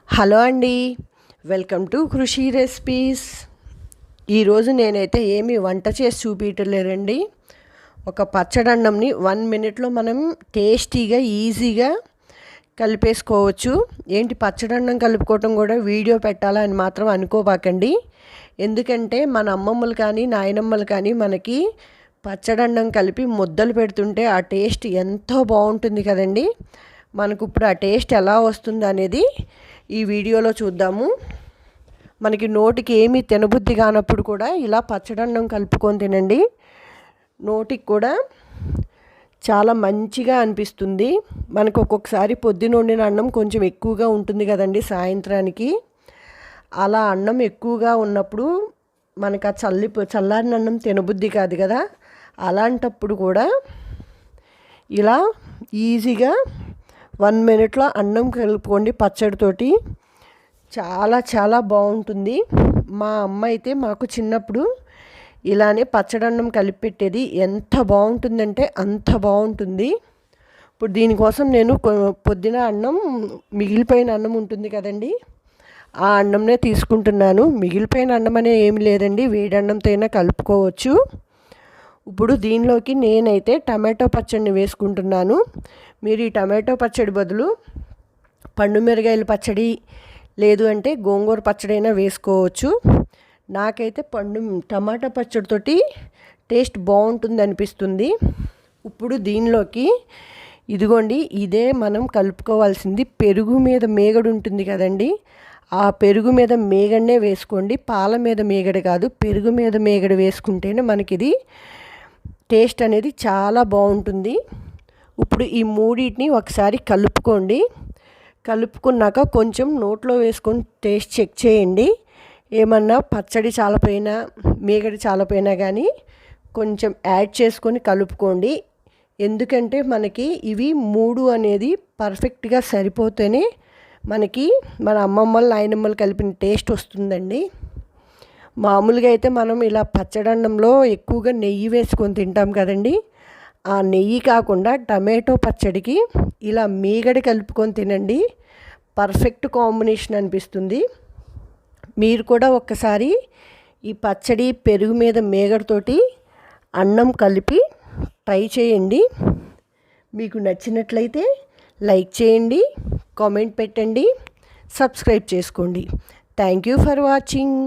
Hello అండి, welcome to కృషి recipes. ఈరోజు నేనైతే ఏమీ వంట చేసి చూపించలేదండి. ఒక పచ్చడన్నంని 1 మినిట్లో మనం టేస్టీగా ఈజీగా కలిపేసుకోవచ్చు. ఏంటి పచ్చడన్నం కలుపుకోవటం కూడా వీడియో పెట్టాలా అని మాత్రం అనుకోబాకండి. ఎందుకంటే మన అమ్మమ్మలు కానీ నాయనమ్మలు కానీ మనకి పచ్చడన్నం కలిపి ముద్దలు పెడుతుంటే ఆ టేస్ట్ ఎంతో బాగుంటుంది కదండి. మనకు ఇప్పుడు ఆ టేస్ట్ ఎలా వస్తుంది అనేది ఈ వీడియోలో చూద్దాము. మనకి నోటికి ఏమీ తినబుద్ధి కానప్పుడు కూడా ఇలా పచ్చడన్నం కలుపుకొని తినండి. నోటికి కూడా చాలా మంచిగా అనిపిస్తుంది. మనకు ఒక్కొక్కసారి పొద్దున వండిన అన్నం కొంచెం ఎక్కువగా ఉంటుంది కదండి సాయంత్రానికి. అలా అన్నం ఎక్కువగా ఉన్నప్పుడు మనకు ఆ చల్లారిన అన్నం తినబుద్ధి కాదు కదా. అలాంటప్పుడు కూడా ఇలా ఈజీగా 1 మినిట్లో అన్నం కలుపుకోండి పచ్చడితోటి. చాలా చాలా బాగుంటుంది. మా అమ్మ అయితే మాకు చిన్నప్పుడు ఇలానే పచ్చడన్నం కలిపి పెట్టేది. ఎంత బాగుంటుందంటే అంత బాగుంటుంది. ఇప్పుడు దీనికోసం నేను పొద్దున అన్నం మిగిలిపోయిన అన్నం ఉంటుంది కదండి, ఆ అన్నంనే తీసుకుంటున్నాను. మిగిలిపోయిన అన్నం అనే ఏమి లేదండి, వేడి అన్నంతో అయినా కలుపుకోవచ్చు. ఇప్పుడు దీనిలోకి నేనైతే టమాటో పచ్చడిని వేసుకుంటున్నాను. మీరు ఈ టమాటో పచ్చడి బదులు పండు మిరగాయల పచ్చడి లేదు అంటే గోంగూర పచ్చడి అయినా వేసుకోవచ్చు. నాకైతే టమాటా పచ్చడితోటి టేస్ట్ బాగుంటుంది అనిపిస్తుంది. ఇప్పుడు దీనిలోకి ఇదిగోండి, ఇదే మనం కలుపుకోవాల్సింది. పెరుగు మీద మేగడు ఉంటుంది కదండి, ఆ పెరుగు మీద మేగడనే వేసుకోండి. పాల మీద మేగడ కాదు, పెరుగు మీద మేగడ వేసుకుంటేనే మనకిది టేస్ట్ అనేది చాలా బాగుంటుంది. ఇప్పుడు ఈ మూడింటిని ఒకసారి కలుపుకోండి. కలుపుకున్నాక కొంచెం నోట్లో వేసుకొని టేస్ట్ చెక్ చేయండి. ఏమన్నా పచ్చడి చాలపోయినా మేగడి చాలపోయినా కానీ కొంచెం యాడ్ చేసుకొని కలుపుకోండి. ఎందుకంటే మనకి ఇవి 3 అనేది పర్ఫెక్ట్గా సరిపోతేనే మనకి మన అమ్మమ్మలు నాయనమ్మలు కలిపిన టేస్ట్ వస్తుందండి. మామూలుగా అయితే మనం ఇలా పచ్చడన్నంలో ఎక్కువగా నెయ్యి వేసుకొని తింటాం కదండి. ఆ నెయ్యి కాకుండా టమాటో పచ్చడికి ఇలా మీగడ కలుపుకొని తినండి. పర్ఫెక్ట్ కాంబినేషన్ అనిపిస్తుంది. మీరు కూడా ఒక్కసారి ఈ పచ్చడి పెరుగు మీద మేగడతోటి అన్నం కలిపి ట్రై చేయండి. మీకు నచ్చినట్లయితే లైక్ చేయండి, కామెంట్ పెట్టండి, సబ్స్క్రైబ్ చేసుకోండి. Thank you for watching.